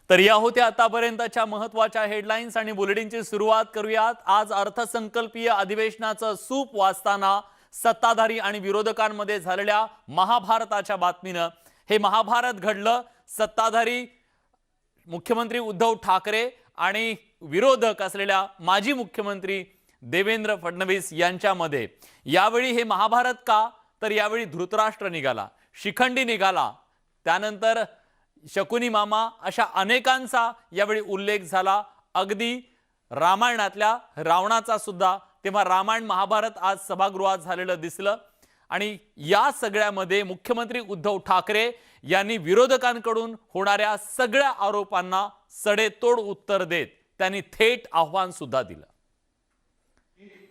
तर या होत्या आतापर्यंतच्या महत्त्वाच्या हेडलाईन्स आणि बुलेटिनची सुरुवात करूयात। आज अर्थसंकल्पीय अधिवेशनाचं सूप वाचताना सत्ताधारी आणि विरोधकांमध्ये झालेल्या महाभारताच्या बातमीनं हे महाभारत घडलं। सत्ताधारी मुख्यमंत्री उद्धव ठाकरे आणि विरोधक असलेल्या माजी मुख्यमंत्री देवेंद्र फडणवीस यांच्यामध्ये यावेळी हे महाभारत का, तर यावेळी धृतराष्ट्र निघाला, शिखंडी निघाला, त्यानंतर शकुनी मामा अशा अनेकांचा यावेळी उल्लेख झाला, अगदी रामायणातल्या रावणाचा सुद्धा। तेव्हा रामायण महाभारत आज सभागृहात झालेलं दिसलं आणि या सगळ्यामध्ये मुख्यमंत्री उद्धव ठाकरे यांनी विरोधकांकडून होणाऱ्या सगळ्या आरोपांना सडेतोड उत्तर देत त्यांनी थेट आव्हान सुद्धा दिलं।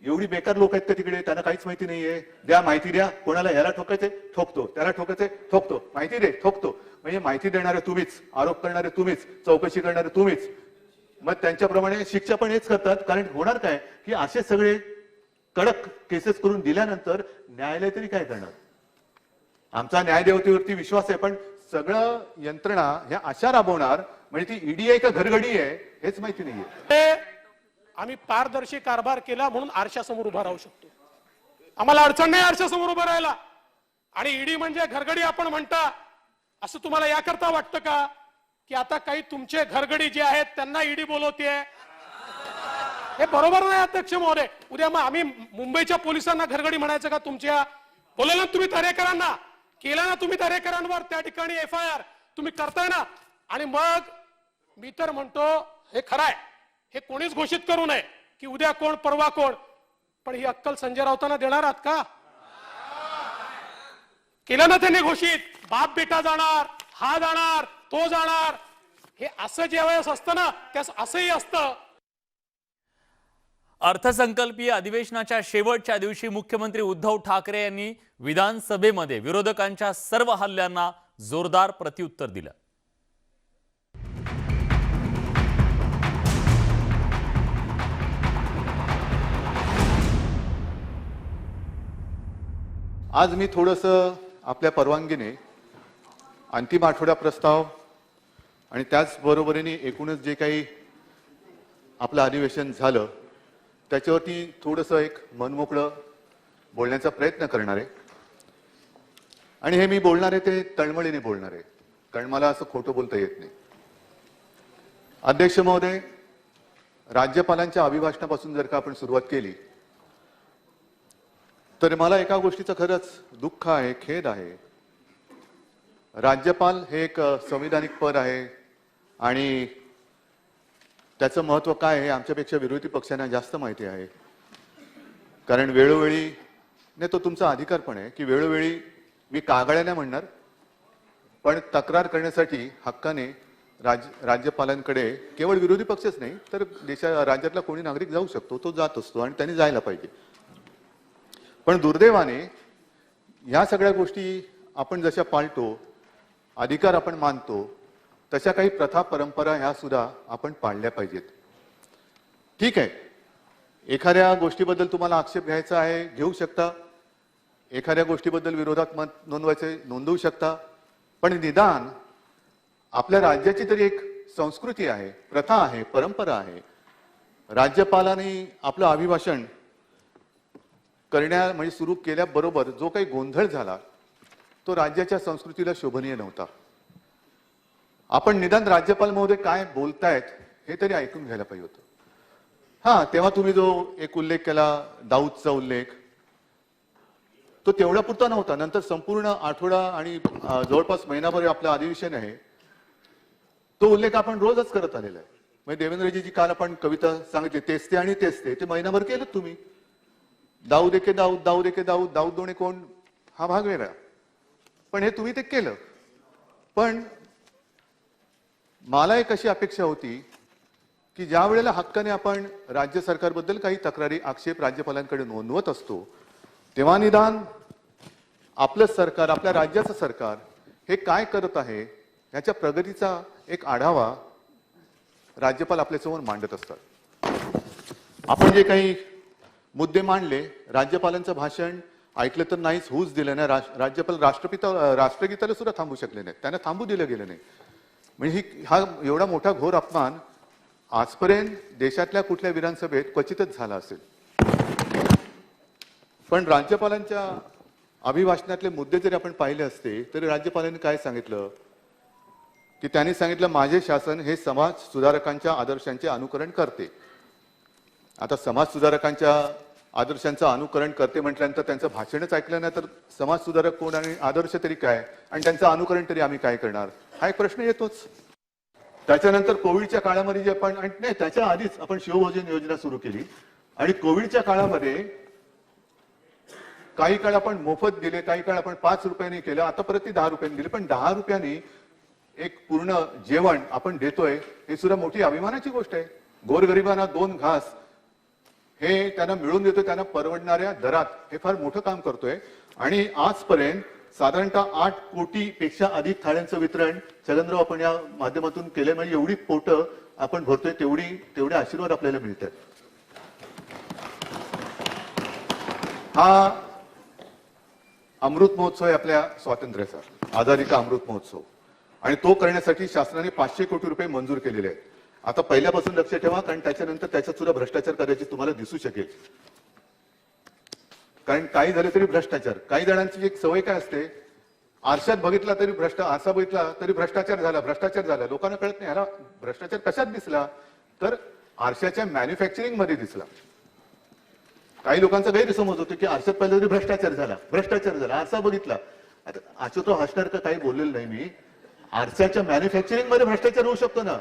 एवढी बेकार लोक आहेत का तिकडे, त्यांना काहीच माहिती नाहीये। द्या माहिती द्या, कोणाला ह्याला ठोकायचे ठोकतो, त्याला ठोकायचे ठोकतो, माहिती दे ठोकतो। म्हणजे माहिती देणारे तुम्हीच, आरोप करणारे तुम्हीच, चौकशी करणारे तुम्हीच। मग त्यांच्याप्रमाणे शिक्षा पण हेच करतात। कारण होणार काय की असे सगळे कडक केसेस करून दिल्यानंतर न्यायालय तरी काय करणार? आमचा न्यायदेवतेवरती विश्वास आहे, पण सगळं यंत्रणा ह्या अशा राबवणार म्हणजे ती ईडी आहे का घरघडी आहे हेच माहिती नाहीये। आम्ही पारदर्शी कारभार केला म्हणून आरशासमोर उभा राहू शकतो। आम्हाला अडचण नाही आरशासमोर उभा राहायला। आणि ईडी म्हणजे घरगडी आपण म्हणता, असं तुम्हाला याकरता वाटतं का की आता काही तुमचे घरगडी जे आहेत त्यांना ईडी बोलवतेय? हे बरोबर नाही अध्यक्ष महोदय। उद्या मग आम्ही मुंबईच्या पोलिसांना घरगडी म्हणायचं का? तुमच्या बोलवलं तुम्ही दरेकरांना, केलं ना तुम्ही दरेकरांवर, त्या ठिकाणी FIR तुम्ही करताय ना। आणि मग मी तर म्हणतो हे खरं आहे, हे कोणीच घोषित करू नये की उद्या कोण परवा कोण, पण ही अक्कल संजय राऊतांना देणार आहात का? केलं ना त्यांनी घोषित, बाप बेटा जाणार, हा जाणार, तो जाणार। हे असं ज्यावेळेस असतं ना त्यास असंही असतं। अर्थसंकल्पीय अधिवेशनाच्या शेवटच्या दिवशी मुख्यमंत्री उद्धव ठाकरे यांनी विधानसभेमध्ये विरोधकांच्या सर्व हल्ल्यांना जोरदार प्रत्युत्तर दिलं। आज मी थोडंसं आपल्या परवानगीने अंतिम आठवडा प्रस्ताव आणि त्याच बरोबरीने एकूणच जे काही आपलं अधिवेशन झालं त्याच्यावरती थोडंसं एक मनमोकळं बोलण्याचा प्रयत्न करणार आहे। आणि हे मी बोलणार आहे ते तळमळीने बोलणार आहे, कारण मला असं खोटं बोलता येत नाही। अध्यक्ष महोदय, राज्यपालांच्या अभिभाषणापासून जर का आपण सुरुवात केली तर मला एका गोष्टीचं खरंच दुःख आहे, खेद आहे। राज्यपाल हे एक संविधानिक पद आहे आणि त्याचं महत्त्व काय आहे आमच्यापेक्षा विरोधी पक्षांना जास्त माहिती आहे। कारण वेळोवेळी नाही, तो तुमचा अधिकार पण आहे की वेळोवेळी, मी कागाळ्याने म्हणणार, पण तक्रार करण्यासाठी हक्काने राज्यपालांकडे केवळ विरोधी पक्षच नाही तर राज्यातला कोणी नागरिक जाऊ शकतो, तो जात असतो आणि त्यांनी जायला पाहिजे। पण दुर्दैवाने या सगळ्या गोष्टी आपण जशा पाळतो, अधिकार आपण मानतो, तशा काही प्रथा परंपरा ह्या सुद्धा आपण पाळल्या पाहिजेत। ठीक आहे, एखाद्या गोष्टीबद्दल तुम्हाला आक्षेप घ्यायचा आहे घेऊ शकता, एखाद्या गोष्टीबद्दल विरोधात मत नोंदवायचे नोंदवू शकता, पण निदान आपल्या राज्याची तरी एक संस्कृती आहे, प्रथा आहे, परंपरा आहे। राज्यपालांनी आपलं अभिभाषण म्हणजे सुरू केल्याबरोबर जो काही गोंधळ झाला तो राज्याच्या संस्कृतीला शोभनीय नव्हता। आपण निदान राज्यपाल महोदय काय बोलतायत हे तरी ऐकून घ्यायला पाहिजे होतं। हा, तेव्हा तुम्ही जो एक उल्लेख केला दाऊदचा उल्लेख, तो तेवढा पुरता नव्हता। नंतर संपूर्ण आठवडा आणि जवळपास महिनाभर आपलं अधिवेशन आहे, तो उल्लेख आपण रोजच करत आलेला आहे। म्हणजे देवेंद्रजी काल आपण कविता सांगितली, तेच ते आणि तेच ते महिनाभर केलं तुम्ही। दाऊद एके दाऊद, दाऊद एके दाऊद, दाऊद दोणे कोण, हा भाग वेगळा, पण हे तुम्ही ते केलं। पण मला एक अशी अपेक्षा होती की ज्या वेळेला हक्काने आपण राज्य सरकारबद्दल काही तक्रारी आक्षेप राज्यपालांकडे नोंदवत असतो तेव्हा निदान आपलं सरकार, आपल्या राज्याचं सरकार हे काय करत आहे याच्या प्रगतीचा एक आढावा राज्यपाल आपल्यासमोर मांडत असतात। आपण जे काही मुद्दे मांडले, राज्यपालांचं भाषण ऐकलं तर नाहीच, होऊच दिलं नाही। राज्यपाल राष्ट्रगीताला सुद्धा थांबू शकले नाही, त्यांना थांबू दिलं गेलं नाही। म्हणजे हा एवढा मोठा घोर अपमान आजपर्यंत देशातल्या कुठल्या विधानसभेत क्वचितच झाला असेल. पण राज्यपालांच्या अभिभाषणातले मुद्दे जरी आपण पाहिले असते तरी राज्यपालांनी काय सांगितलं की त्यांनी सांगितलं माझे शासन हे समाज सुधारकांच्या आदर्शांचे अनुकरण करते. आता समाज सुधारकांच्या आदर्शांचं अनुकरण करते म्हटल्यानंतर त्यांचं भाषणच ऐकलं नाही तर समाज सुधारक कोण आणि आदर्श तरी काय आणि त्यांचं अनुकरण तरी आम्ही काय करणार हा एक प्रश्न येतोच. त्याच्यानंतर कोविडच्या काळामध्ये जे आपण नाही त्याच्या आधीच आपण शिवभोजन योजना सुरू केली आणि कोविडच्या काळामध्ये काही काळ आपण मोफत दिले, काही काळ आपण 5 रुपयांनी केलं, आता परत ती 10 रुपयांनी दिली. पण 10 रुपयांनी एक पूर्ण जेवण आपण देतोय हे सुद्धा मोठी अभिमानाची गोष्ट आहे. गोरगरिबांना 2 घास हे त्यांना मिळून देतोय, त्यांना परवडणाऱ्या दरात हे फार मोठं काम करतोय. आणि आजपर्यंत साधारणतः 8 कोटीपेक्षा अधिक थाळ्यांचं वितरण छगनराव आपण या माध्यमातून केलंय. म्हणजे एवढी पोटं आपण भरतोय तेवढे आशीर्वाद आपल्याला मिळतात. हा अमृत महोत्सव आहे आपल्या स्वातंत्र्याचा, आझादी का अमृत महोत्सव, आणि तो करण्यासाठी शासनाने 500 कोटी रुपये मंजूर केलेले आहेत. आता पहिल्यापासून लक्ष ठेवा कारण त्याच्यानंतर त्याच्यात सुद्धा भ्रष्टाचार करायची तुम्हाला दिसू शकेल. कारण काही झाले तरी भ्रष्टाचार. काही जणांची एक सवय काय असते, आरशात बघितला तरी आरसा बघितला तरी भ्रष्टाचार झाला. लोकांना कळत नाही ह्याला भ्रष्टाचार कशात दिसला तर आरशाच्या मॅन्युफॅक्चरिंग मध्ये दिसला. काही लोकांचा गैरसमज होतो की आरशात पाहिलं तरी भ्रष्टाचार झाला. आरसा बघितला, आता आचुतो हसणार का काही बोललेलं नाही मी. आरशाच्या मॅन्युफॅक्चरिंग मध्ये भ्रष्टाचार होऊ शकतो ना,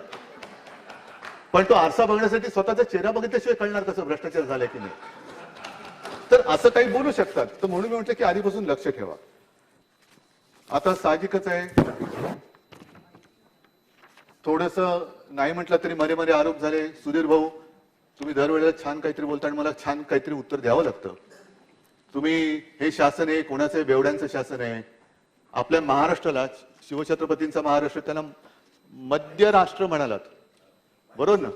पण तो आरसा बघण्यासाठी स्वतःचा चेहरा बघितल्याशिवाय कळणार कसं भ्रष्टाचार झाला की नाही. तर असं काही बोलू शकतात. तर म्हणून मी म्हटलं की आधीपासून लक्ष ठेवा. आता साहजिकच आहे थोडस नाही म्हटलं तरी मरे आरोप झाले. सुधीर भाऊ तुम्ही दरवेळेला छान काहीतरी बोलता आणि मला छान काहीतरी उत्तर द्यावं लागतं. तुम्ही हे शासन आहे कोणाचं बेवड्यांचं शासन आहे. आपल्या महाराष्ट्राला शिवछत्रपतींचा महाराष्ट्र त्याला मध्य राष्ट्र म्हणालात, बरोबर ना?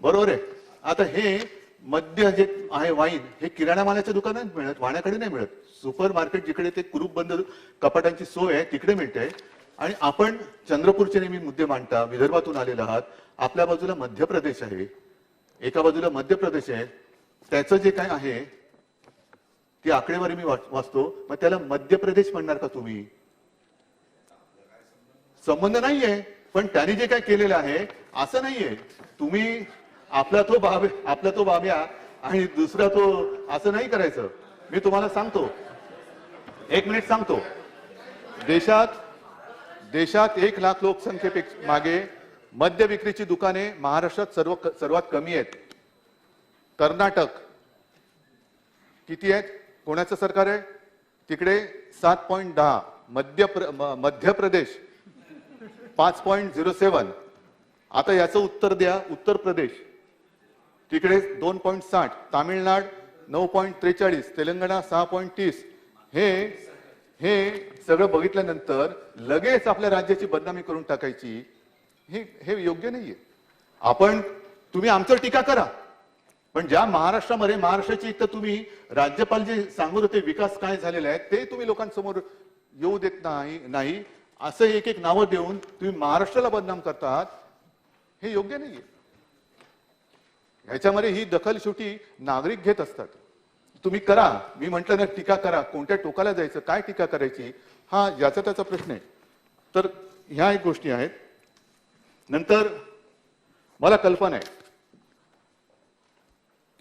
बरोबर आहे. आता हे मद्य जे आहे वाईन हे किराणा मालाच्या दुकानात मिळत, वाण्याकडे नाही मिळत. सुपर मार्केट जिकडे ते कुरूप बंद कपाटांची सोय आहे तिकडे मिळते. आणि आपण चंद्रपूरचे नेहमी मुद्दे मांडता, विदर्भातून आलेले आहात. आपल्या बाजूला मध्य प्रदेश आहे, एका बाजूला मध्य प्रदेश आहे. त्याचं जे काय आहे ती आकडेवारी मी वाचतो, मग त्याला मध्य प्रदेश म्हणणार का तुम्ही? संबंध नाहीये. पण त्यांनी जे काय केलेलं आहे असं नाहीये तुम्ही आपला तो बाब्या आणि दुसरा तो असं नाही करायचं. मी तुम्हाला सांगतो, 1 मिनिट सांगतो. देशात 1 लाख लोकसंख्येपेक्षा मागे मद्य विक्रीची दुकाने महाराष्ट्रात सर्वात कमी आहेत. कर्नाटक किती आहेत? कोणाचं सरकार आहे तिकडे? 7.10. मध्य प्रदेश 5.07. आता याचं उत्तर द्या. उत्तर प्रदेश तिकडे 2.60. तामिळनाड 9.43. तेलंगणा 6.30. हे सगळं बघितल्यानंतर लगेच आपल्या राज्याची बदनामी करून टाकायची हे योग्य नाहीये. तुम्ही आमच्यावर टीका करा, पण ज्या महाराष्ट्राची एक तर तुम्ही राज्यपाल जे सांगत होते विकास काय झालेला आहे ते तुम्ही लोकांसमोर येऊ देत नाही. असं एक नावं देऊन तुम्ही महाराष्ट्राला बदनाम करतात हे योग्य नाहीये. ह्याच्यामध्ये ही दखल शेवटी नागरिक घेत असतात. तुम्ही करा, मी म्हंटल ना टीका करा. कोणत्या टोकाला जायचं, काय टीका करायची हा याचा त्याचा प्रश्न आहे. तर ह्या एक गोष्टी आहेत. नंतर मला कल्पना आहे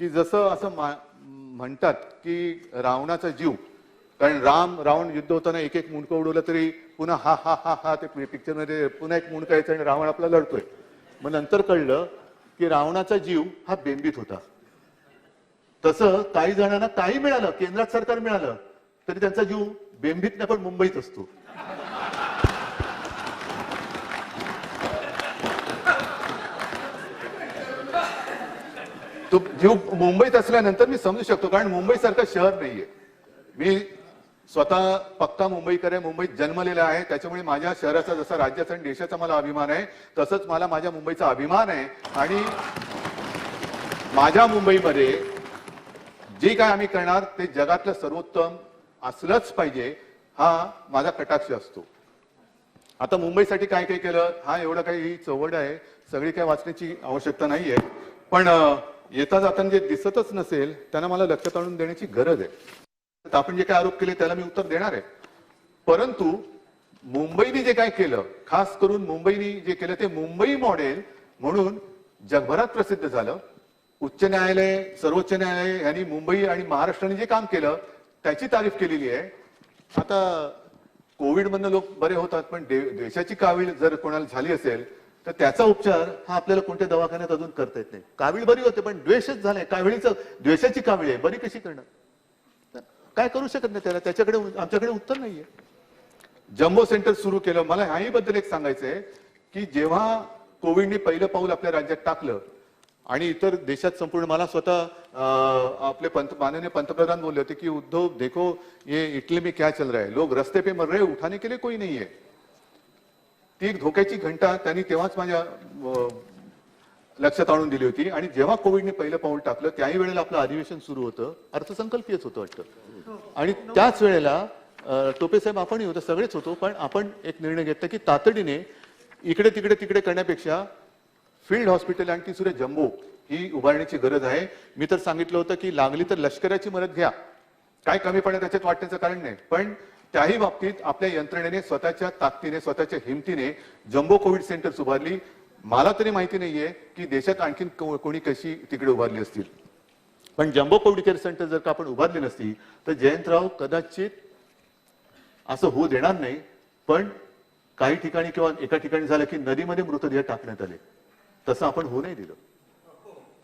की जसं असं म्हणतात की रावणाचा जीव, कारण रावण युद्ध होताना एक मुंडकं उडवलं तरी पुन्हा हा हा हा हा ते पिक्चर मध्ये पुन्हा एक मुंडकं यायचं आणि रावण आपला लढतोय. मग नंतर कळलं की रावणाचा जीव हा बेंबीत होता. तसं काही जणांना काही मिळालं, केंद्रात सरकार मिळालं तरी त्यांचा जीव बेंबीत नाही पण मुंबईत असतो. तो जीव मुंबईत असल्यानंतर मी समजू शकतो, कारण मुंबई सारखं शहर नाहीये. मी स्वतः पक्का मुंबईकर आहे, मुंबईत जन्मलेला आहे. त्याच्यामुळे माझ्या शहराचा जसा राज्याचा आणि देशाचा मला अभिमान आहे तसंच मला माझ्या मुंबईचा अभिमान आहे. आणि माझ्या मुंबईमध्ये जे काय आम्ही करणार ते जगातलं सर्वोत्तम असलंच पाहिजे हा माझा कटाक्ष असतो. आता मुंबईसाठी काय काय केलं, हा एवढं काही चौवड आहे, सगळी काय वाचण्याची आवश्यकता नाहीये. पण येता जाताना जे दिसतच नसेल त्यांना मला लक्षात आणून देण्याची गरज आहे. तर आपण जे काय आरोप केले त्याला मी उत्तर देणार आहे. परंतु मुंबईने जे काय केलं, खास करून मुंबईने जे केलं ते मुंबई मॉडेल म्हणून जगभरात प्रसिद्ध झालं. उच्च न्यायालय, सर्वोच्च न्यायालय यांनी मुंबई आणि महाराष्ट्राने जे काम केलं त्याची तारीफ केलेली आहे. आता कोविड मधनं लोक बरे होतात, पण द्वेषाची कावीळ जर कोणाला झाली असेल तर त्याचा उपचार हा आपल्याला कोणत्या दवाखान्यात अजून करता येत नाही. कावीळ बरी होते, पण द्वेषच झालाय, काविळीचं द्वेषाची कावीळ आहे, बरी कशी करणार? तर काय करू शकत नाही त्याला, त्याच्याकडे आमच्याकडे उत्तर नाहीये. जम्बो सेंटर सुरू केलं. मला ह्याही बद्दल एक सांगायचंय की जेव्हा कोविडने पहिलं पाऊल आपल्या राज्यात टाकलं आणि इतर देशात संपूर्ण, मला स्वतः आपले माननीय पंतप्रधान बोलले होते की उद्धव देखो ये इटली में क्या चल रहा है, लोग रस्ते पे मर रहे, उठाने के लिए कोई नहीं है. ती एक धोक्याची घंटा त्यांनी तेव्हाच माझ्या लक्षात आणून दिली होती. आणि जेव्हा कोविडने पहिलं पाऊल टाकलं त्याही वेळेला आपलं अधिवेशन सुरू होतं, अर्थसंकल्पीयच होतं वाटतं. आणि त्याच वेळेला टोपे साहेब आपणही होतं, सगळेच होतो. पण आपण एक निर्णय घेतला की तातडीने इकडे तिकडे करण्यापेक्षा फील्ड हॉस्पिटल आणि ती सुद्धा जम्बो ही उभारण्याची गरज आहे. मी तर सांगितलं होतं की लागली तर लष्कराची मदत घ्या, काय कमीपणा त्याच्यात वाटण्याचं कारण नाही. पण त्याही बाबतीत आपल्या यंत्रणेने स्वतःच्या ताकदीने, स्वतःच्या हिमतीने जम्बो कोविड सेंटर्स उभारली. मला तरी माहिती नाहीये की देशात आणखीन कोणी कशी तिकडे उभारली असतील. पण जम्बो कोविड केअर सेंटर जर का आपण उभारली नसती तर जयंतराव कदाचित असं होऊ देणार नाही. पण काही ठिकाणी किंवा एका ठिकाणी झालं की नदीमध्ये मृतदेह टाकण्यात आले, तसं आपण होऊ नाही दिलं.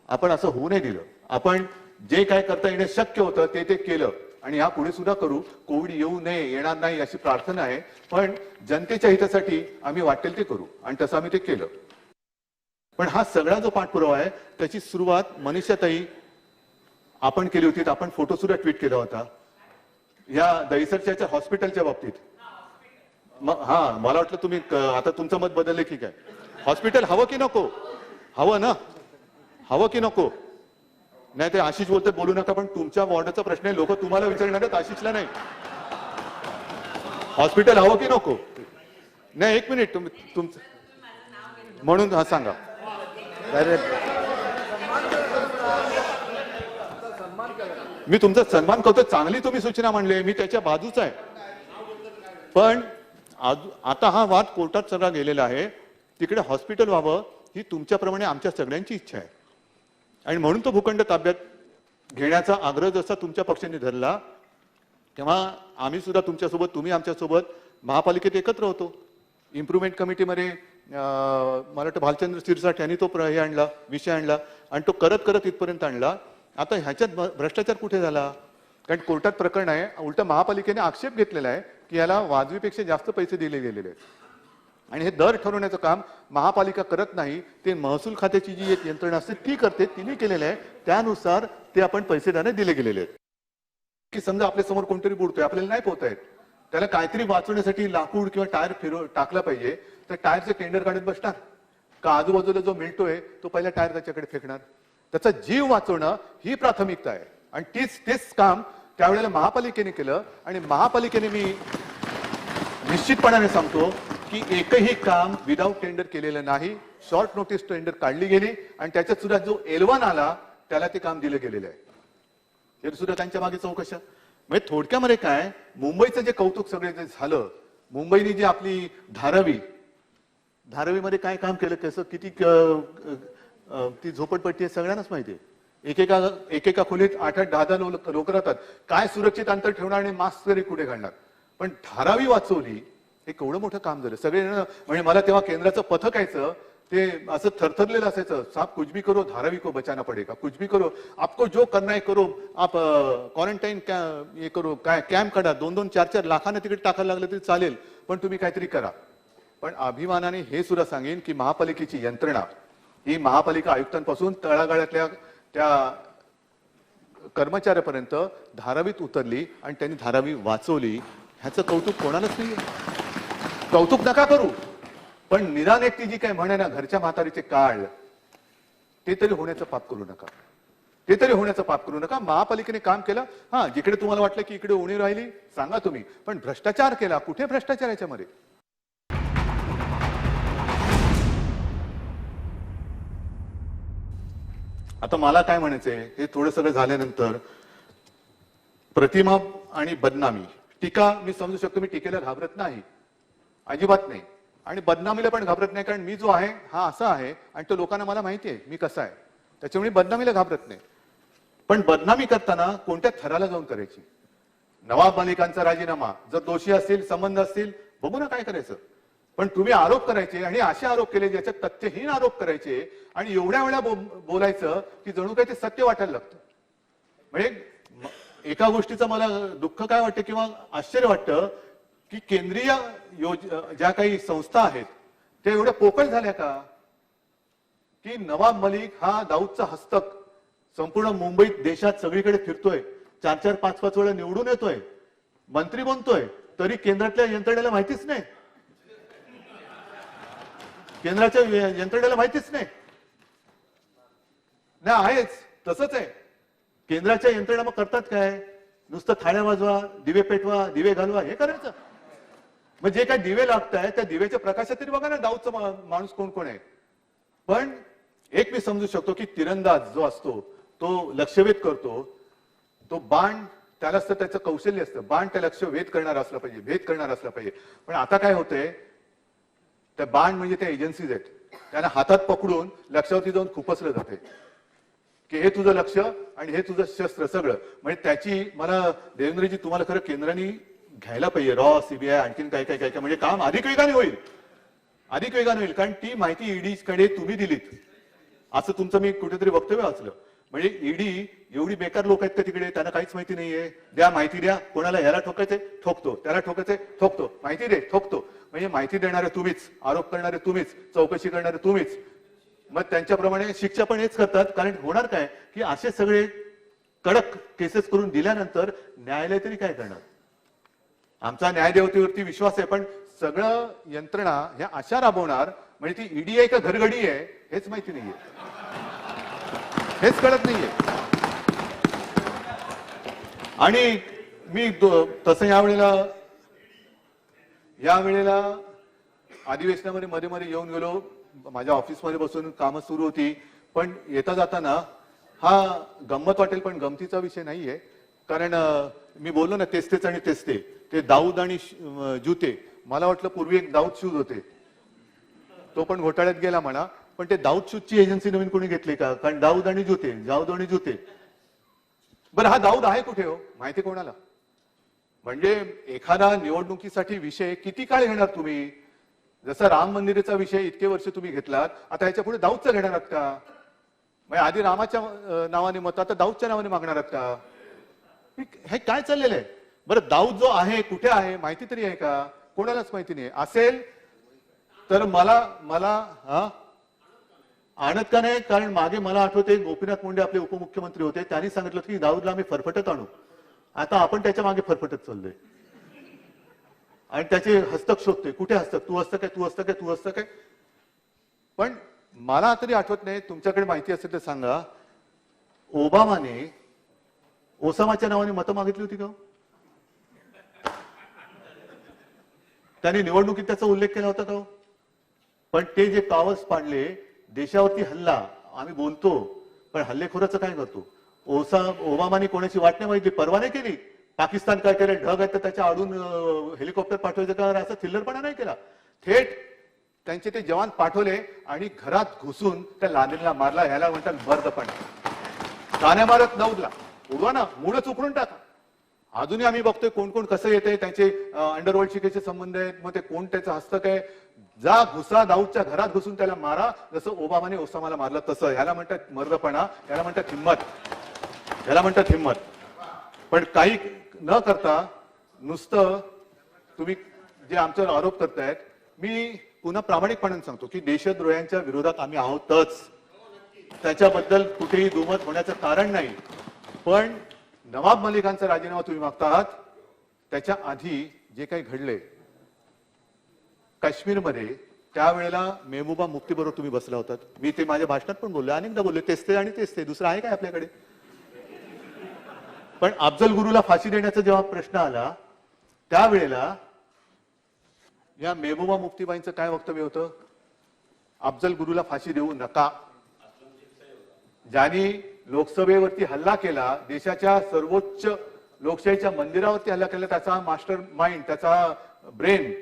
आपण असं होऊ नाही दिलं. आपण जे काय करता येणं शक्य होतं ते केलं आणि या पुढे सुद्धा करू. कोविड येऊ नये, येणार नाही अशी प्रार्थना आहे. पण जनतेच्या हितासाठी आम्ही वाटेल ते करू आणि तसं आम्ही ते केलं. पण हा सगळा जो पाठपुरावा आहे त्याची सुरुवात मनीषाताई आपण केली होती. आपण फोटो सुद्धा ट्विट केला होता या दहिसरच्या हॉस्पिटलच्या बाबतीत. हा, मला वाटलं तुम्ही आता तुमचं मत बदलले की काय. हॉस्पिटल हवं की नको? हवं ना, हवं की नको? नाही ते आशिष बोलते, बोलू नका, पण तुमच्या वॉर्डाचा प्रश्न आहे, लोक तुम्हाला विचारणार आहेत, आशिषला नाही. हॉस्पिटल हवं की नको? नाही, एक मिनिट, तुमचं म्हणून हा सांगा. मी तुमचा सन्मान करतो, चांगली तुम्ही सूचना मांडली, मी त्याच्या बाजूचा आहे. पण आता हा वाद कोर्टात सगळा गेलेला आहे. तिकडे हॉस्पिटल व्हावं ही तुमच्याप्रमाणे आमच्या सगळ्यांची इच्छा आहे. आणि म्हणून तो भूखंड ताब्यात घेण्याचा आग्रह जसा तुमच्या पक्षाने धरला तेव्हा आम्ही सुद्धा तुमच्यासोबत, तुम्ही आमच्यासोबत महापालिकेत एकत्र होतो. इम्प्रुव्हमेंट कमिटीमध्ये मला वाटतं भालचंद्र सिरसाट यांनी तो हे आणला, विषय आणला आणि तो करत करत इथपर्यंत आणला. आता ह्याच्यात भ्रष्टाचार कुठे झाला? कारण कोर्टात प्रकरण आहे. उलट महापालिकेने आक्षेप घेतलेला आहे की याला वाजवीपेक्षा जास्त पैसे दिले गेलेले आहेत. आणि हे दर ठरवण्याचं काम महापालिका करत नाही, ते महसूल खात्याची जी एक यंत्रणा असते ती करते. तिने केलेलं आहे, त्यानुसार ते आपण पैसेदाने दिले गेलेले आहेत. की समजा आपल्या समोर कोणतरी बुडतोय, आपल्याला नाही पोहता येत, त्याला काहीतरी वाचवण्यासाठी लाकूड किंवा टायर टाकला पाहिजे, तर टायरचे टेंडर काढत बसणार का? आजूबाजूला जो मिळतोय तो पहिला टायर त्याच्याकडे फेकणार. त्याचा जीव वाचवणं ही प्राथमिकता आहे. आणि तेच काम त्यावेळेला महापालिकेने केलं. आणि महापालिकेने, मी निश्चितपणाने सांगतो की एकही काम विदाऊट टेंडर केलेलं नाही. शॉर्ट नोटीस टेंडर काढली गेली आणि त्याच्यात सुद्धा जो L1 आला त्याला ते काम दिलं गेलेलं आहे. हे सुद्धा त्यांच्या मागे चौकशा. म्हणजे थोडक्यामध्ये काय, मुंबईचं जे कौतुक सगळे जे झालं, मुंबईने जी आपली धारावीमध्ये काय काम केलं, कसं, किती ती झोपडपट्टी आहे सगळ्यांनाच माहिती आहे. एकेका खोलीत 8-8, 10-10 लोक राहतात. काय सुरक्षित अंतर ठेवणार आणि मास्क तरी कुठे घालणार? पण धारावी वाचवली, हे केवढं मोठं काम झालं. सगळे म्हणजे मला तेव्हा केंद्राचं पथक यायचं, ते असं थरथरलेलं असायचं. साहब कुछ भी करो, धारावी को बचाना पडेगा, कुछ भी करो, आपको जो करना है करो, आप क्वारंटाईन हे करो, काय कॅम्प काढा, 2-2, 4-4 लाखांना तिकीट टाकायला लागलं तरी चालेल, पण तुम्ही काहीतरी करा. पण अभिमानाने हे सुद्धा सांगेन की महापालिकेची यंत्रणा ही महापालिका आयुक्तांपासून तळागाळातल्या त्या कर्मचाऱ्यापर्यंत धारावीत उतरली आणि त्यांनी धारावी वाचवली. ह्याचं कौतुक कोणालाच नाही. कौतुक नका करू, पण निदान एक ती जी काय म्हणे ना, घरच्या म्हातारीचे काळ, ते तरी होण्याचं पाप करू नका. ते तरी होण्याचं पाप करू नका. महापालिकेने काम केलं. हा, जिकडे तुम्हाला वाटलं की इकडे उणी राहिली सांगा तुम्ही, पण भ्रष्टाचार केला. कुठे भ्रष्टाचार याच्यामध्ये? आता मला काय म्हणायचंय, हे थोडं सगळं झाल्यानंतर प्रतिमा आणि बदनामी, टीका मी समजू शकतो, मी टीकेला घाबरत नाही, अजिबात नाही, आणि बदनामीला पण घाबरत नाही, कारण मी जो आहे हा असा आहे आणि तो लोकांना मला माहिती आहे मी कसा आहे, त्याच्यामुळे बदनामीला घाबरत नाही. पण बदनामी करताना कोणत्या थराला जाऊन करायची? नवाब मलिकांचा राजीनामा, जर दोषी असतील, संबंध असतील, बघू ना काय करायचं. पण तुम्ही आरोप करायचे आणि असे आरोप केले ज्याच्यात तथ्यहीन आरोप करायचे आणि एवढ्या वेळा बोलायचं की जणू काही ते सत्य वाटायला लागतं. म्हणजे एका गोष्टीचं मला दुःख काय वाटतं किंवा आश्चर्य वाटतं की केंद्रीय ज्या काही संस्था आहेत त्या एवढ्या पोकळ झाल्या का की नवाब मलिक हा दाऊदचा हस्तक संपूर्ण मुंबईत, देशात सगळीकडे फिरतोय, 4-4, 5-5 वेळा निवडून येतोय, मंत्री बनतोय, तरी केंद्रातल्या यंत्रणेला माहितीच नाही, केंद्राच्या यंत्रणेला माहितीच नाही. नाही आहेच तसंच आहे. केंद्राच्या यंत्रणा मग करतात काय? नुसतं थाळ्या वाजवा, दिवे पेटवा, दिवे घालवा, हे करायचं. मग जे काय दिवे लागताय त्या दिव्याच्या प्रकाशात तरी बघा ना दाऊदचा माणूस कोण कोण आहे. पण एक मी समजू शकतो की तिरंदाज जो असतो तो लक्ष्यभेद करतो, तो बाण त्याला असतं, त्याचं कौशल्य असतं, बाण त्या लक्ष वेध करणार असला पाहिजे, भेद करणार असला पाहिजे. पण आता काय होतंय, त्या बाण म्हणजे त्या एजन्सीज आहेत, त्यांना हातात पकडून लक्षावरती जाऊन खुपसलं जाते की हे तुझं लक्ष आणि हे तुझं शस्त्र सगळं. म्हणजे त्याची मला देवेंद्रजी तुम्हाला खरं केंद्राने घ्यायला पाहिजे, रॉ, सीबीआय, आणखीन काय काय काय काय, म्हणजे काम अधिक वेगाने होईल, अधिक वेगाने होईल. कारण ती माहिती ईडी कडे तुम्ही दिलीत असं तुमचं मी कुठेतरी वक्तव्य वाचलं. म्हणजे ईडी एवढी बेकार लोक आहेत का तिकडे, त्यांना काहीच माहिती नाहीये. द्या माहिती द्या, कोणाला ह्याला ठोकायचे ठोकतो, त्याला ठोकायचे ठोकतो, माहिती दे ठोकतो. म्हणजे माहिती देणारे तुम्हीच, आरोप करणारे तुम्हीच, चौकशी करणारे तुम्हीच. मग त्यांच्याप्रमाणे शिक्षा पण हेच करतात. कारण होणार काय की असे सगळे कडक केसेस करून दिल्यानंतर न्यायालय तरी काय करणार? आमचा न्यायदेवतेवरती विश्वास आहे, पण सगळं यंत्रणा ह्या अशा राबवणार म्हणजे ती ईडी आहे का घरगडी आहे हेच माहिती नाहीये, हेच कळत नाहीये. आणि मी तसं यावेळेला अधिवेशनामध्ये मध्ये मध्ये येऊन गेलो, माझ्या ऑफिसमध्ये बसून कामं सुरू होती. पण येता जाताना हा गंमत वाटेल पण गमतीचा विषय नाहीये. कारण मी बोललो ना तेस्तेच आणि तेस्ते, ते दाऊद आणि जुते, मला वाटलं पूर्वी एक दाऊद शूज होते, तो पण घोटाळ्यात गेला म्हणा. पण ते दाऊद शूजची एजन्सी नवीन कोणी घेतली का? कारण दाऊद आणि जुते. बरं हा दाऊद आहे कुठे हो, माहिती कोणाला? म्हणजे एखादा निवडणुकीसाठी विषय किती काळ घेणार तुम्ही? जसं राम मंदिराचा विषय इतके वर्ष तुम्ही घेतलात, आता ह्याच्या पुढे दाऊदचा घेणार आहात का? म्हणजे आधी रामाच्या नावाने मत, आता दाऊदच्या नावाने मागणार आहात का? हे काय चाललेलं आहे? बरं दाऊद जो आहे कुठे आहे माहिती तरी आहे का? कोणालाच माहिती नाही. असेल तर मला आणत का नाही? कारण मागे मला आठवते गोपीनाथ मुंडे आपले उपमुख्यमंत्री होते, त्यांनी सांगितलं की दाऊदला आम्ही फरफटत आणू. आता आपण त्याच्या मागे फरफटत चाललोय आणि त्याचे हस्तक शोधतोय. कुठे हस्तक? तू हस्तक आहे, तू हस्तक आहे, तू हस्तक आहे. पण मला तरी आठवत नाही, तुमच्याकडे माहिती असेल तर सांगा, ओबामाने ओसामाच्या नावाने मतं मागितली होती का? त्यांनी निवडणुकीत त्याचा उल्लेख केला होता का? पण ते जे कावस पाडले, देशावरती हल्ला, आम्ही बोलतो पण हल्लेखोराचं काय करतो? ओबामाने कोणाची वाट नाही माहिती, परवा नाही केली. पाकिस्तान काय केलं, ढग आहेत तर त्याच्या आडून हेलिकॉप्टर पाठवायचं का, असा थिल्लरपणा नाही केला. थेट त्यांचे ते जवान पाठवले आणि घरात घुसून त्या लादेनला मारला. ह्याला म्हणतात मर्दपणा. कान्या मारत दाऊदला उडवा ना, मूळच उकळून टाका. अजूनही आम्ही बघतोय कोण कोण कसं येतंय, त्यांचे अंडरवर्ल्ड शिकेचे संबंध आहेत, मग ते कोण त्याचं हस्तक आहे. जा घुसा, दाऊदच्या घरात घुसून त्याला मारा, जसं ओबामाने ओसामाला मारलं तसं. ह्याला म्हणतात मर्दपणा, ह्याला म्हणतात हिंमत, ह्याला म्हणतात हिंमत. पण काही न करता नुसतं तुम्ही जे आमच्यावर आरोप करतायत, मी पुन्हा प्रामाणिकपणे सांगतो की देशद्रोह्यांच्या विरोधात आम्ही आहोतच, त्याच्याबद्दल कुठेही दुमत होण्याचं कारण नाही. पण नवाब मलिकांचा राजीनामा तुम्ही मागता आहात, त्याच्या आधी जे काही घडले काश्मीरमध्ये, त्यावेळेला मेहबूबा मुफ्ती बरोबर तुम्ही बसला होतात. मी ते माझ्या भाषणात पण बोलले, अनेकदा बोलले, तेचते आणि तेचते, दुसरं आहे काय आपल्याकडे? पण अफजल गुरुला फाशी देण्याचा जेव्हा प्रश्न आला, त्यावेळेला या मेहबूबा मुफ्तीबाईंचं काय वक्तव्य होतं? अफजल गुरुला फाशी देऊ नका. ज्यांनी लोकसभेवरती हल्ला केला, देशाच्या सर्वोच्च लोकशाहीच्या मंदिरावरती हल्ला केला, त्याचा मास्टर माइंड, त्याचा ब्रेन,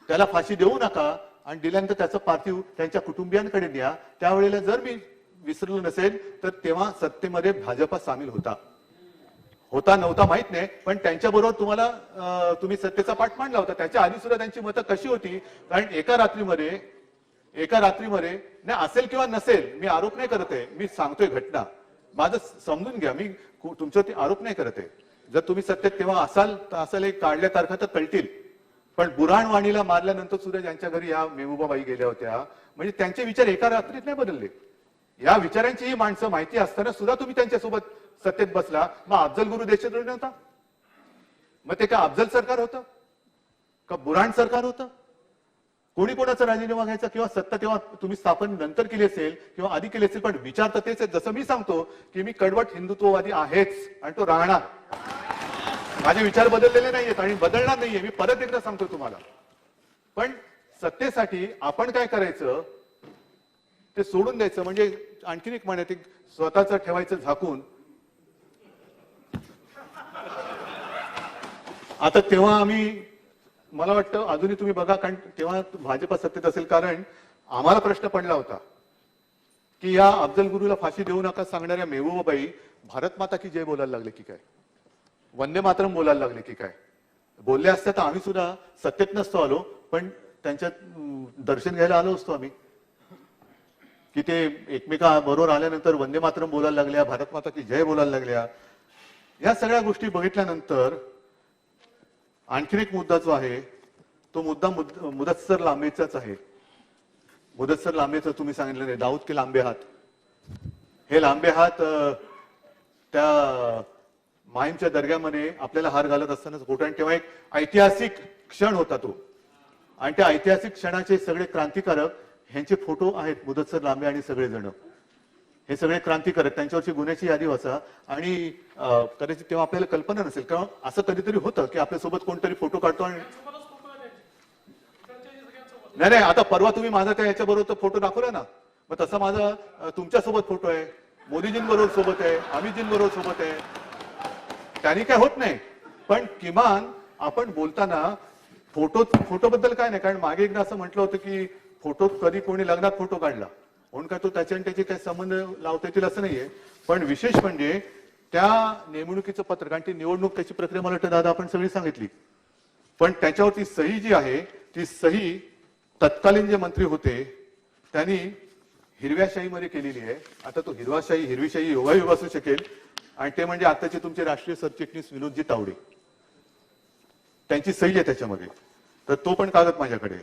त्याला फाशी देऊ नका आणि दिल्यानंतर त्याचं पार्थिव त्यांच्या कुटुंबियांकडे द्या. त्यावेळेला जर मी विसरलो नसेल तर तेव्हा सत्तेमध्ये भाजपा सामील होता नव्हता माहित नाही, पण त्यांच्याबरोबर तुम्ही सत्तेचा पाठ मांडला होता. त्याच्या आधी सुद्धा त्यांची मतं कशी होती, कारण एका रात्रीमध्ये नाही, असेल किंवा नसेल, मी आरोप नाही करत आहे, मी सांगतोय घटना, माझं समजून घ्या, मी तुमच्यावरती आरोप नाही करत आहे. जर तुम्ही सत्तेत तेव्हा असाल तर असाल, एक काढल्या तारखा तर कळतील. पण बुऱ्हाण वाणीला मारल्यानंतर सुद्धा ज्यांच्या घरी या मेहबूबाबाई गेल्या होत्या, म्हणजे त्यांचे विचार एका रात्रीत नाही बदलले. या विचारांची ही माणसं माहिती असताना सुद्धा तुम्ही त्यांच्यासोबत सत्तेत बसला. मग अफजल गुरु देशद्रोही नव्हता? मग ते का अफजल सरकार होतं का बुऱ्हाण सरकार होतं? कोणी कोणाचा राजीनामा घ्यायचा किंवा सत्ता तेव्हा तुम्ही स्थापन नंतर केली असेल किंवा आधी केली असेल, पण विचार तर तेच आहे. जसं मी सांगतो की मी कडवट हिंदुत्ववादी आहेच आणि तो राहणार, माझे विचार बदललेले नाहीयेत आणि बदलणार नाहीये, मी परत एकदा सांगतो तुम्हाला. पण सत्तेसाठी आपण काय करायचं ते सोडून द्यायचं. म्हणजे आणखीन एक म्हण आहे, स्वतःच ठेवायचं झाकून. आता तेव्हा मला वाटतं अजूनही तुम्ही बघा, कारण तेव्हा भाजपा सत्तेत असेल, कारण आम्हाला प्रश्न पडला होता की या अफजल गुरुला फाशी देऊ नका सांगणाऱ्या मेहबूबाबाई भारत माता की जय बोलायला लागले की काय, वंदे मातरम बोलायला लागले की काय. बोलले असते तर आम्ही सुद्धा सत्तेत नसतो आलो, पण त्यांच्यात दर्शन घ्यायला आलो असतो आम्ही, की ते एकमेका बरोबर आल्यानंतर वंदे मातरम बोलायला लागल्या, भारत माता की जय बोलायला लागल्या. या सगळ्या गोष्टी बघितल्यानंतर आणखीन एक मुद्दा जो आहे तो मुद्दा मुदस्सर लांबेचाच आहे. मुदस्सर लांबेचं तुम्ही सांगितलं नाही, दाऊद के लांबे हात. हे लांबे हात त्या माहीमच्या दर्ग्यामध्ये आपल्याला हार घालत असतानाच होता, आणि तेव्हा एक ऐतिहासिक क्षण होता तो. आणि त्या ऐतिहासिक क्षणाचे सगळे क्रांतिकारक ह्यांचे फोटो आहेत, मुदस्सर लांबे आणि सगळेजण. हे सगळे क्रांतिकारक, त्यांच्यावरची गुन्ह्याची यादी वाचा. आणि कदाचित तेव्हा आपल्याला कल्पना नसेल, कारण असं कधीतरी होतं की आपल्यासोबत कोणतरी फोटो काढतो आणि नाही, आता परवा तुम्ही माझा त्या याच्याबरोबर फोटो दाखवला ना, मग तसा माझा तुमच्यासोबत फोटो आहे, मोदीजींबरोबर सोबत आहे, अमितजींबरोबर सोबत आहे. त्यांनी काय होत नाही, पण किमान आपण बोलताना फोटो बद्दल काय नाही. कारण मागे एकदा असं म्हटलं होतं की फोटो कधी कोणी लग्नात फोटो काढला म्हणून काय तो त्याच्या आणि त्याचे काही संबंध लावता येतील असं नाहीये. पण विशेष म्हणजे त्या नेमणुकीचं पत्र, कारण ती निवडणूक त्याची प्रक्रिया मला वाटतं दादा आपण सगळी सांगितली, पण त्याच्यावरती सही जी आहे ती सही तत्कालीन जे मंत्री होते त्यांनी हिरव्या शाहीमध्ये केलेली आहे. आता तो हिरवी शाही योगायोग असू शकेल, आणि ते म्हणजे आताचे तुमचे राष्ट्रीय सरचिटणीस विनोदजी तावडे, त्यांची सही आहे त्याच्यामध्ये. तर तो पण कागद माझ्याकडे.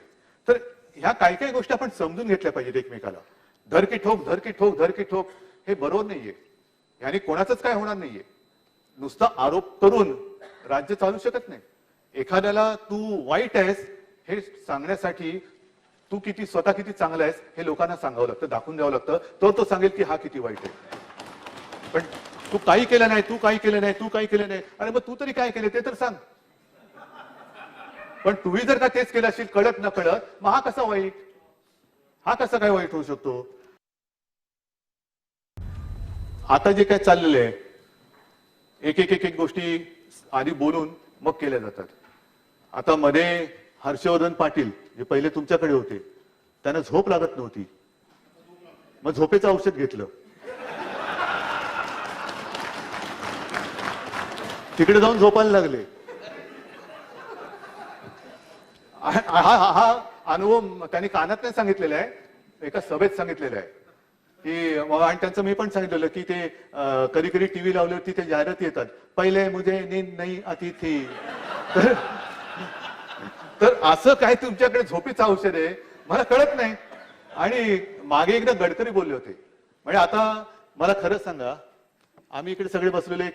तर ह्या काही काही गोष्टी आपण समजून घेतल्या पाहिजेत एकमेकाला. धर की ठोक हे बरोबर नाहीये. याने कोणाचंच काय होणार नाहीये. नुसता आरोप करून राज्य चालू शकत नाही. एखाद्याला तू वाईट आहेस हे सांगण्यासाठी तू स्वतः किती चांगला आहेस हे लोकांना सांगावं लागतं, दाखवून द्यावं लागतं, तर तो सांगेल की हा किती वाईट आहे. पण तू काही केलं नाही. अरे मग तू तरी काय केलं ते तर सांग. पण तुम्ही जर का तेच केलं असेल कळत न कळत, मग हा कसा काय वाईट होऊ शकतो. आता जे काय चाललेलं आहे, एक गोष्टी आधी बोलून मग केल्या जातात. आता मध्ये हर्षवर्धन पाटील जे पहिले तुमच्याकडे होते, त्यांना झोप लागत नव्हती, मग झोपेचं औषध घेतलं. तिकडे जाऊन झोपायला लागले. हा अनुभव त्यांनी कानात नाही सांगितलेला आहे, एका सभेत सांगितलेला आहे की, आणि त्यांचं मी पण सांगितलेलं की ते कधी कधी टीव्ही लावल्यावरती ते जाहिराती येतात, पहिले मुझे नींद नहीं आती थी. तर असं काय तुमच्याकडे झोपेचं औषध आहे मला कळत नाही. आणि मागे एकदा गडकरी बोलले होते, म्हणजे आता मला खरं सांगा, आम्ही इकडे सगळे बसलेले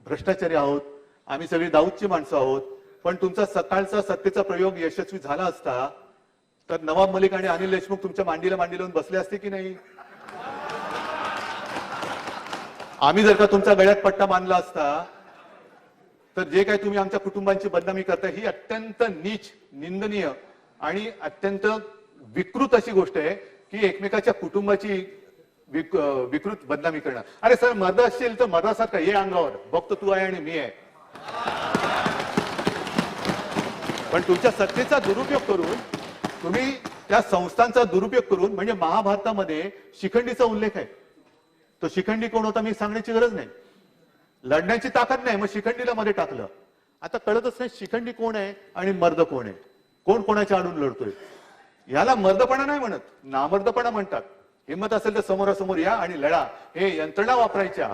भ्रष्टाचारी आहोत, आम्ही सगळी दाऊदची माणसं आहोत, पण तुमचा सकाळचा सत्तेचा प्रयोग यशस्वी झाला असता तर नवाब मलिक आणि अनिल देशमुख तुमच्या मांडीला लावून बसले असते की नाही. आम्ही जर का तुमच्या गळ्यात पट्टा बांधला असता तर जे काही तुम्ही आमच्या कुटुंबांची बदनामी करता ही अत्यंत नीच, निंदनीय आणि अत्यंत विकृत अशी गोष्ट आहे की एकमेकाच्या कुटुंबाची विकृत बदनामी करणं. अरे सर, मर्द असशील तर मर्दासारखा ये अंगावर, बघतो तू आहे आणि मी आहे. पण तुमच्या सत्तेचा दुरुपयोग करून, तुम्ही त्या संस्थांचा दुरुपयोग करून, म्हणजे महाभारतामध्ये शिखंडीचा उल्लेख आहे. तो शिखंडी कोण होता मी सांगण्याची गरज नाही. लढण्याची ताकद नाही, मग शिखंडीला मध्ये टाकलं. आता कळतच नाही शिखंडी कोण आहे आणि मर्द कोण आहे, कोण कोणाच्या आडून लढतोय. याला मर्दपणा नाही म्हणत, नामर्दपणा म्हणतात. हिंमत असेल तर समोरासमोर या आणि लढा. हे यंत्रणा वापरायच्या,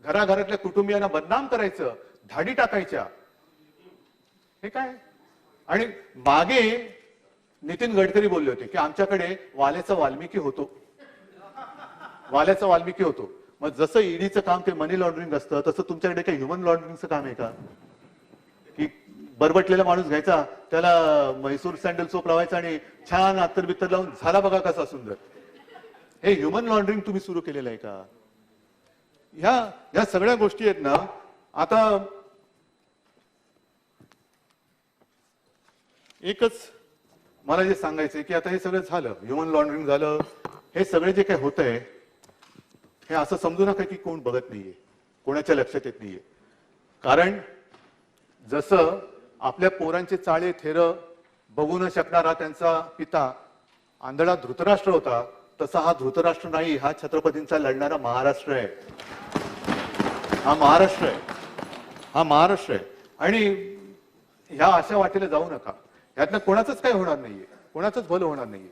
घराघरातल्या कुटुंबियांना बदनाम करायचं, धाडी टाकायच्या, हे काय. आणि मागे नितीन गडकरी बोलले होते की आमच्याकडे वाल्याचा वाल्मिकी होतो, वाल्याचा वाल्मिकी होतो. मग जसं ईडीचं काम ते मनी लॉन्ड्रिंग असतं, तसं तुमच्याकडे काही ह्युमन लॉन्ड्रिंगचं काम आहे का? की बरबटलेला माणूस घ्यायचा, त्याला म्हैसूर सँडल सोप लावायचा आणि छान अत्तर बित्तर लावून झाला बघा कसा सुंदर. हे ह्युमन लॉन्ड्रिंग तुम्ही सुरू केलेलं आहे का? ह्या सगळ्या गोष्टी आहेत ना. आता एकच मला जे सांगायचंय की आता हे सगळं झालं, ह्युमन लॉन्ड्रिंग झालं, हे सगळे जे काही होत आहे, हे असं समजू नका की कोण बघत नाहीये, कोणाच्या लक्षात येत नाहीये. कारण जसं आपल्या पोरांचे चाळे थेर बघू न शकणारा त्यांचा पिता आंधळा धृतराष्ट्र होता, तसा हा धृतराष्ट्र नाही, हा छत्रपतींचा लढणारा महाराष्ट्र आहे. हा महाराष्ट्र आहे, हा महाराष्ट्र आहे. आणि ह्या अशा वाटेला जाऊ नका. यातनं कोणाचंच काही होणार नाहीये, कोणाचंच भलं होणार नाहीये.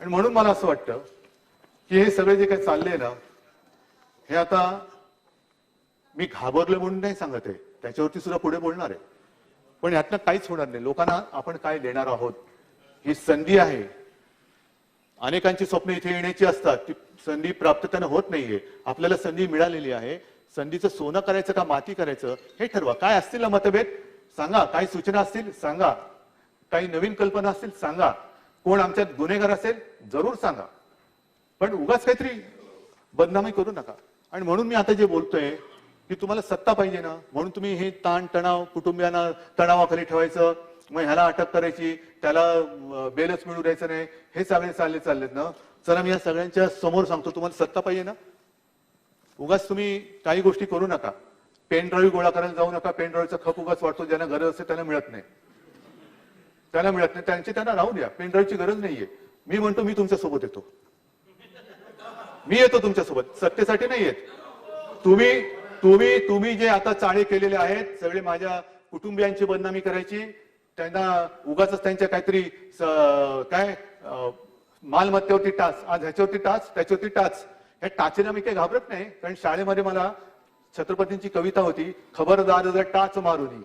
आणि म्हणून मला असं वाटतं की हे सगळे जे काही चाललंय ना, हे आता मी घाबरलो म्हणून नाही सांगत आहे, त्याच्यावरती सुद्धा पुढे बोलणार आहे. पण यातनं काहीच होणार नाही. लोकांना आपण काय देणार आहोत, ही संधी आहे. अनेकांची स्वप्न इथे येण्याची असतात, ती संधी प्राप्त त्यांना होत नाहीये. आपल्याला संधी मिळालेली आहे. संधीचं सोनं करायचं का माती करायचं हे ठरवा. काय असतील ना मतभेद सांगा, काही सूचना असतील सांगा, काही नवीन कल्पना असतील सांगा, कोण आमच्यात गुन्हेगार असेल जरूर सांगा. पण उगाच काहीतरी बदनामी करू नका. आणि म्हणून मी आता जे बोलतोय की तुम्हाला सत्ता पाहिजे ना, म्हणून तुम्ही हे ताण तणाव कुटुंबियांना तणावाखाली ठेवायचं, मग ह्याला अटक करायची, त्याला बेलच मिळू द्यायचं नाही, हे सगळे चाललेत ना. चला मी या सगळ्यांच्या समोर सांगतो, तुम्हाला सत्ता पाहिजे ना, उगाच तुम्ही काही गोष्टी करू नका. पेन ड्राईव्ह गोळा करायला जाऊ नका. पेन ड्राईव्हचा खप उगाच वाटतो, ज्यांना गरज असते त्यांना मिळत नाही, त्यांना मिळत नाही, त्यांना राहू द्या. पेन ड्राईव्हची गरज नाहीये. मी म्हणतो मी तुमच्या सोबत येतो, मी येतो तुमच्या सोबत, सत्तेसाठी नाही येत. तुम्ही जे आता चाळे केलेले आहेत सगळे, माझ्या कुटुंबियांची बदनामी करायची, त्यांना उगाच त्यांच्या काहीतरी काय मालमत्तेवरती टाच, आज ह्याच्यावरती टाच त्याच्यावरती टाच, ह्या टाचेला मी काही घाबरत नाही. कारण शाळेमध्ये मला छत्रपतींची कविता होती, खबरदार जर टाच मारुनी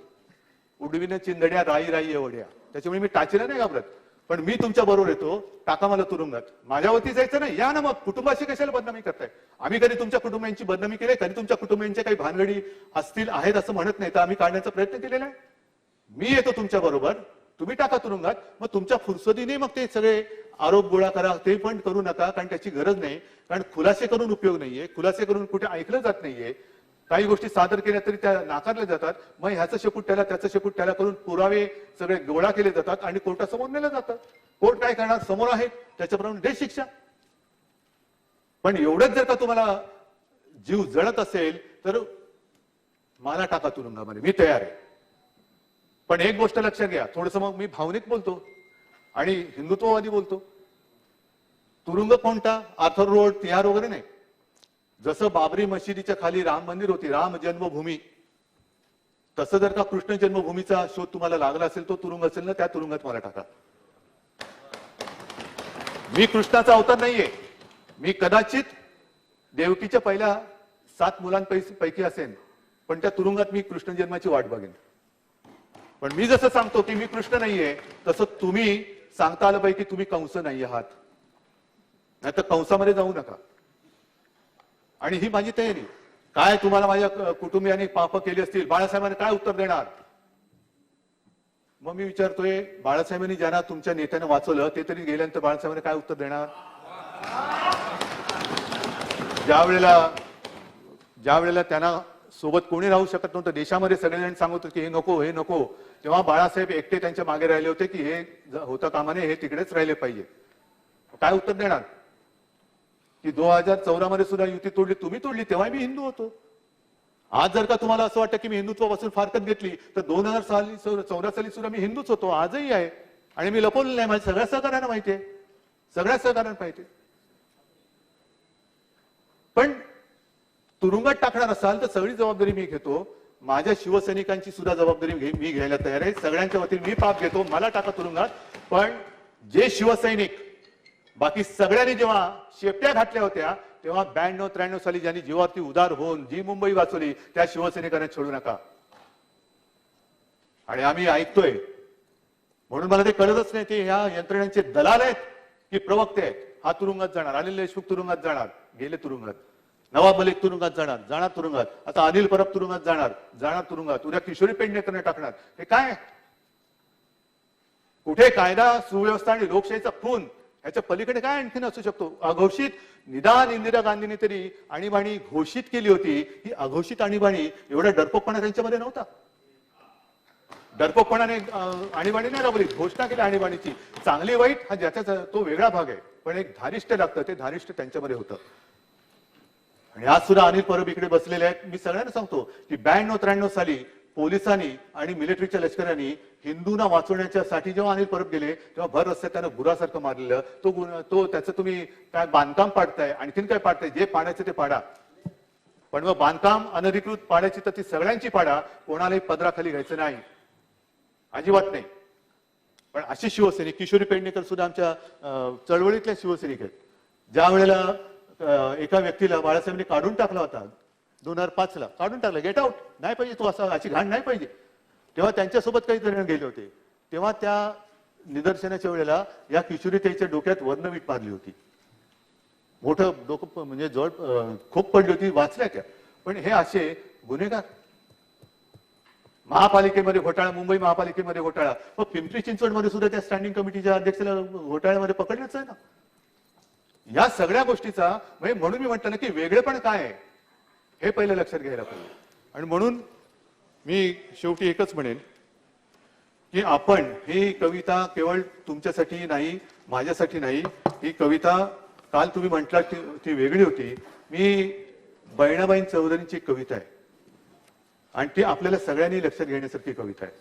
उडविन चिंधड्या राई राई एवढ्या. त्याच्यामुळे मी टाचेला नाही घाबरत. पण मी तुमच्या बरोबर येतो, टाका मला तुरुंगात. माझ्यावरती जायचं नाही, या ना मग. कुटुंबाशी कशाला बदनामी करताय? आम्ही कधी तुमच्या कुटुंबियांची बदनामी केली? कधी तुमच्या कुटुंबियांच्या काही भानगडी असतील आहेत असं म्हणत नाही, तर आम्ही काढण्याचा प्रयत्न केलेला आहे. मी येतो तुमच्या बरोबर, तुम्ही टाका तुरुंगात. मग तुमच्या फुरसतीने मग ते सगळे आरोप गोळा करा, ते पण करू नका, कारण त्याची गरज नाही. कारण खुलासे करून उपयोग नाहीये, खुलासे करून कुठे ऐकलं जात नाहीये. काही गोष्टी सादर केल्या तरी त्या नाकारल्या जातात. मग ह्याचं शेपूट त्याला, त्याचं शेपूट त्याला करून पुरावे सगळे गोळा केले जातात आणि कोर्टासमोर नेले जातात. कोर्ट काय करणार, समोर आहे त्याच्याप्रमाणे दे शिक्षा. पण एवढंच जर का तुम्हाला जीव जळत असेल तर मला टाका तुरुंगामध्ये, मी तयार आहे. पण एक गोष्ट लक्षात घ्या, थोडस मग मी भावनिक बोलतो आणि हिंदुत्ववादी बोलतो. तुरुंग कोणता, आर्थर रोड, तिहार वगैरे नाही. जसं बाबरी मशिदीच्या खाली राम मंदिर होती, राम जन्मभूमी, तसं जर का कृष्ण जन्मभूमीचा शोध तुम्हाला लागला असेल, तो तुरुंग असेल ना, त्या तुरुंगात मला टाका. मी कृष्णाचा अवतार नाहीये. मी कदाचित देवकीच्या पहिल्या 7 मुलांपैकी असेन, पण त्या तुरुंगात मी कृष्ण जन्माची वाट बघेन. पण मी जसं सांगतो की मी कृष्ण नाहीये, तसं तुम्ही सांगता आलं पाहिजे की तुम्ही कंस नाही आहात, नाही तर कंसामध्ये जाऊ नका. आणि ही माझी तयारी. काय तुम्हाला माझ्या कुटुंबियांनी पाप केली असतील, बाळासाहेबांनी काय उत्तर देणार? मग मी विचारतोय, बाळासाहेबांनी ज्यांना तुमच्या नेत्यानं वाचवलं ते तरी गेल्यानंतर बाळासाहेबांनी काय उत्तर देणार? ज्या वेळेला त्यांना सोबत कोणी राहू शकत नव्हतं, देशामध्ये सगळेजण सांगत होते की हे नको हे नको, तेव्हा बाळासाहेब एकटे त्यांच्या मागे राहिले होते की हे होता कामा नये, हे तिकडेच राहिले पाहिजे. काय उत्तर देणार? की 2014 मध्ये सुद्धा युती तोडली, तुम्ही तोडली, तेव्हा मी हिंदू होतो. आज जर का तुम्हाला असं वाटतं की मी हिंदुत्वापासून फारकत घेतली, तर 2014 साली सुद्धा मी हिंदूच होतो, आजही आहे. आणि मी लपवलेलं नाही, माझ्या सगळ्या सहकार्यांना माहिती आहे, सगळ्या सहकार्यांना माहिती आहे. पण तुरुंगात टाकणार असाल तर सगळी जबाबदारी मी घेतो. माझ्या शिवसैनिकांची सुद्धा जबाबदारी मी घ्यायला तयार आहे. सगळ्यांच्या वतीने मी पाप घेतो, मला टाका तुरुंगात. पण जे शिवसैनिक बाकी सगळ्यांनी जेव्हा शेपट्या घातल्या होत्या, तेव्हा 92-93 साली ज्यांनी जीवावरती उदार होऊन जी मुंबई वाचवली, त्या शिवसैनिकांना सोडू नका. आणि आम्ही ऐकतोय म्हणून मला ते कळतच नाही, ते ह्या यंत्रणेचे दलाल आहेत की प्रवक्ते आहेत. हा तुरुंगात जाणार, अनिल देशमुख तुरुंगात जाणार, गेले तुरुंगात. नवाब मलिक तुरुंगात जाणार तुरुंगात. आता अनिल परब तुरुंगात जाणार तुरुंगात. उद्या किशोरी पेडणेकरने टाकणार. हे काय? कुठे कायदा सुव्यवस्था आणि लोकशाहीचा खून? ह्याच्या पलीकडे काय आणखीन असू शकतो? अघोषित निदान इंदिरा गांधींनी तरी आणीबाणी घोषित केली होती. ही अघोषित आणीबाणी, एवढा डरपोकपणा त्यांच्यामध्ये नव्हता. डरपोकपणाने आणीबाणी नाही राबवली, घोषणा केली आणीबाणीची. चांगली वाईट हा ज्याचा तो वेगळा भाग आहे, पण एक धारिष्ट लागतं, ते धारिष्ट त्यांच्यामध्ये होतं. आणि आज सुद्धा अनिल परब इकडे बसलेले आहेत. मी सगळ्यांना सांगतो की 92-93 साली पोलिसांनी आणि मिलिटरीच्या लष्करांनी हिंदूंना वाचवण्यासाठी जेव्हा अनिल परब गेले, तेव्हा भर रस्त्यात त्यानं गुरासारखं मारलेलं. तो त्याचं तुम्ही काय बांधकाम पाडताय, आणखीन काय पाडताय? जे पाडायचं ते पाडा, पण मग बांधकाम अनधिकृत पाडायची तर ती सगळ्यांची पाडा, कोणालाही पदराखाली घ्यायचं नाही, अजिबात नाही. पण अशी शिवसैनिक, किशोरी पेडणेकर सुद्धा आमच्या चळवळीतल्या शिवसैनिक आहेत. ज्या वेळेला एका व्यक्तीला बाळासाहेबांनी काढून टाकला होता 2005 ला, काढून टाकलं, गेट आउट, नाही पाहिजे तू, असं अशी घाण नाही पाहिजे, तेव्हा त्यांच्यासोबत काही जण गेले होते. तेव्हा त्या निदर्शनाच्या वेळेला या किशोरी ताईच्या डोक्यात वर्णवीट मारली होती. मोठं डोकं म्हणजे जवळ खूप पडली होती, वाचल्या त्या. पण हे असे गुन्हेगार, महापालिकेमध्ये घोटाळा, मुंबई महापालिकेमध्ये घोटाळा, मग पिंपरी चिंचवडमध्ये सुद्धा त्या स्टँडिंग कमिटीच्या अध्यक्षाला घोटाळ्यामध्ये पकडण्याचं आहे ना. या सगळ्या गोष्टीचा म्हणजे म्हणून मी म्हटलं ना की वेगळेपण काय आहे हे पहिलं लक्षात घ्यायला पाहिजे. आणि म्हणून मी शेवटी एकच म्हणेन की आपण ही कविता केवळ तुमच्यासाठी नाही, माझ्यासाठी नाही. ही कविता काल तुम्ही म्हटला ती वेगळी होती. मी बहिणाबाई चौधरींची कविता आहे आणि ती आपल्याला सगळ्यांनी लक्षात घेण्यासारखी कविता आहे.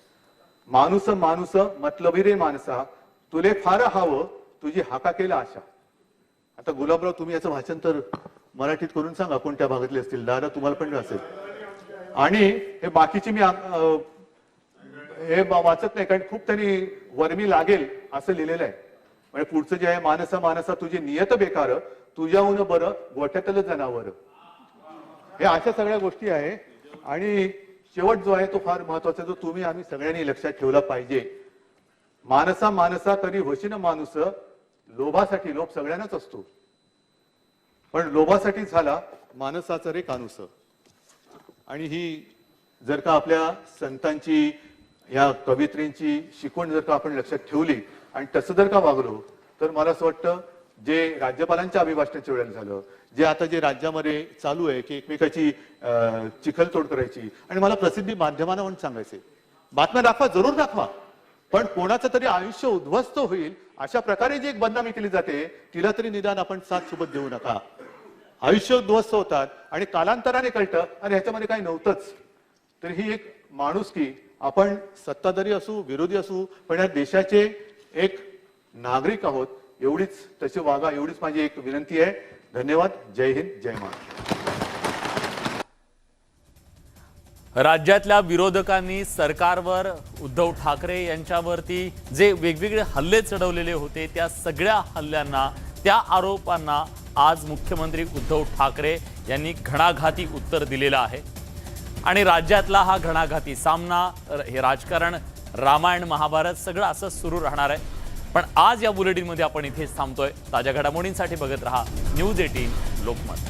माणूस माणूस मतलबी रे माणसा, तुले फार हवं तुझी हाका केला आशा. आता गुलाबराव, तुम्ही याचं भाषांतर मराठीत करून सांगा, कोणत्या भागातले असतील. दादा तुम्हाला पण असेल. आणि हे बाकीची मी हे वाचत नाही, कारण खूप त्यांनी वर्मी लागेल असं लिहिलेलं आहे. म्हणजे पुढचं जे आहे, मानसा मानसा तुझी नियत बेकार, तुझ्याहून बरं गोठ्यातलं जनावर. हे अशा सगळ्या गोष्टी आहे. आणि शेवट जो आहे तो फार महत्वाचा, जो तुम्ही आम्ही सगळ्यांनी लक्षात ठेवला पाहिजे. मानसा मानसा कधी होशीन माणूस, लोभासाठी, लोभ सगळ्यांनाच असतो, पण लोभासाठी झाला मानसाचा रे कानूस. आणि ही जर का आपल्या संतांची, या कवित्रींची शिकवण जर का आपण लक्षात ठेवली आणि तसं जर का वागलो, तर मला असं वाटतं जे राज्यपालांच्या अभिभाषणाच्या वेळेला झालं, जे आता जे राज्यामध्ये चालू आहे की एकमेकाची चिखलतोड करायची. आणि मला प्रसिद्धी माध्यमांना म्हणून सांगायचे, बातम्या दाखवा, जरूर दाखवा, पण कोणाचं तरी आयुष्य उद्ध्वस्त होईल अशा प्रकारे जी एक बदनामी केली जाते, तिला तरी निदान आपण साथ सोबत देऊ नका. आयुष्य उद्ध्वस्त होतात आणि कालांतराने कळतं आणि ह्याच्यामध्ये काही नव्हतंच. तर ही एक माणुसकी, आपण सत्ताधारी असू, विरोधी असू, पण या देशाचे एक नागरिक आहोत, एवढीच तसे वागा, एवढीच माझी एक विनंती आहे. धन्यवाद. जय हिंद, जय महाराष्ट्र. राज्यातल्या विरोधकांनी सरकारवर, उद्धव ठाकरे यांच्यावरती जे वेगवेगळे हल्ले चढवलेले होते, त्या सगळ्या हल्ल्यांना, त्या आरोपांना आज मुख्यमंत्री उद्धव ठाकरे यांनी घणाघाती उत्तर दिलेलं आहे. आणि राज्यातला हा घणाघाती सामना, हे राजकारण, रामायण महाभारत सगळं असं सुरू राहणार आहे. पण आज या बुलेटिनमध्ये आपण इथेच थांबतोय. ताज्या घडामोडींसाठी बघत रहा न्यूज 18 लोकमत.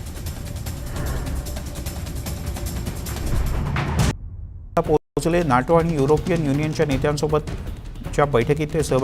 पोहोचले. नाटो आणि युरोपियन युनियनच्या नेत्यांसोबतच्या बैठकीत ते सहभागी